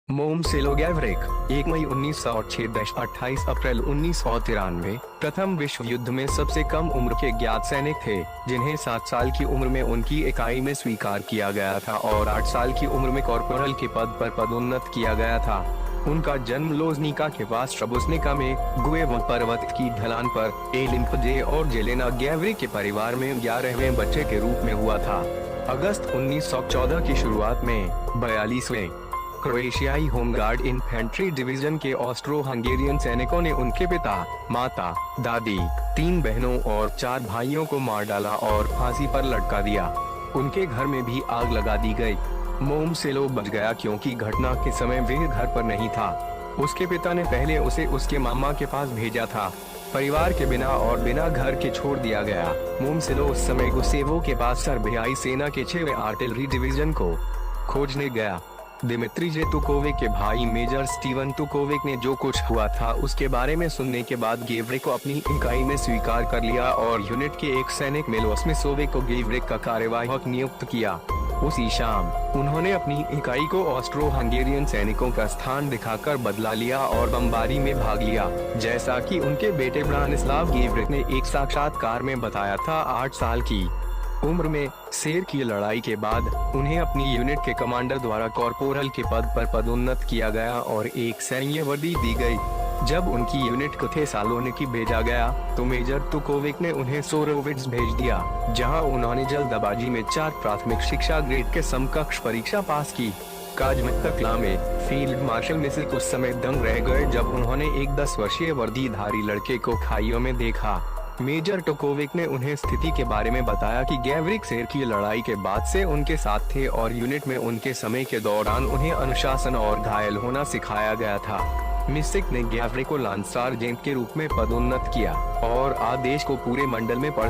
मोमसेलो गैवरिक 1 मई 1906 28 अप्रैल 1993 प्रथम विश्व युद्ध में सबसे कम उम्र के ज्ञात सैनिक थे, जिन्हें 7 साल की उम्र में उनकी इकाई में स्वीकार किया गया था और 8 साल की उम्र में कॉर्पोरल के पद पर पदोन्नत किया गया था। उनका जन्म लोजनिका के पास ट्रबुस्निका में गुएव पर्वत की ढलान पर एलिम्पजे और जेलेना गैवरिक के परिवार में 11वें बच्चे के रूप में हुआ था। अगस्त 1914 की शुरुआत में 42वें क्रोएशियाई होमगार्ड इन्फेंट्री डिवीजन के ऑस्ट्रो हंगेरियन सैनिकों ने उनके पिता, माता, दादी, 3 बहनों और 4 भाइयों को मार डाला और फांसी पर लटका दिया। उनके घर में भी आग लगा दी गई। मोमसेलो बच गया क्योंकि घटना के समय वह घर पर नहीं था। उसके पिता ने पहले उसे उसके मामा के पास भेजा था। परिवार के बिना और बिना घर के छोड़ दिया गया। मोमसेलो उस समय गुसेवो के पास सर्बियाई सेना के 6वें आर्टिलरी डिवीजन को खोजने गया। दिमित्री जे तुकोविक के भाई मेजर स्टीवन तुकोविक ने जो कुछ हुआ था उसके बारे में सुनने के बाद गैवरिक को अपनी इकाई में स्वीकार कर लिया और यूनिट के एक सैनिक मिलोस मिसोविक को गैवरिक का कार्यवाहक नियुक्त किया। उसी शाम उन्होंने अपनी इकाई को ऑस्ट्रो हंगेरियन सैनिकों का स्थान दिखाकर बदला लिया और बमबारी में भाग लिया, जैसा कि उनके बेटे ब्रानिस्लाव गैवरिक ने एक साक्षात्कार में बताया था। 8 साल की उम्र में सेर की लड़ाई के बाद उन्हें अपनी यूनिट के कमांडर द्वारा कॉर्पोरल के पद पर पदोन्नत किया गया और एक सैन्य वर्दी दी गई। जब उनकी यूनिट को थेसालोनिकी भेजा गया तो मेजर तुकोविक ने उन्हें सोरोविट्स भेज दिया, जहां उन्होंने जल्दबाजी में 4 प्राथमिक शिक्षा ग्रेड के समकक्ष परीक्षा पास की। काजमित्तकला में फील्ड मार्शल मिसिक उस समय दंग रह गए जब उन्होंने एक 10 वर्षीय वर्दीधारी लड़के को खाइयों में देखा। मेजर टोकोविक ने उन्हें स्थिति के बारे में बताया कि गैवरिक सेर की लड़ाई के बाद से उनके साथ थे और यूनिट में उनके समय के दौरान उन्हें अनुशासन और घायल होना सिखाया गया था। मिसिक ने गैवरिक को लांस सार्जेंट के रूप में पदोन्नत किया और आदेश को पूरे मंडल में पढ़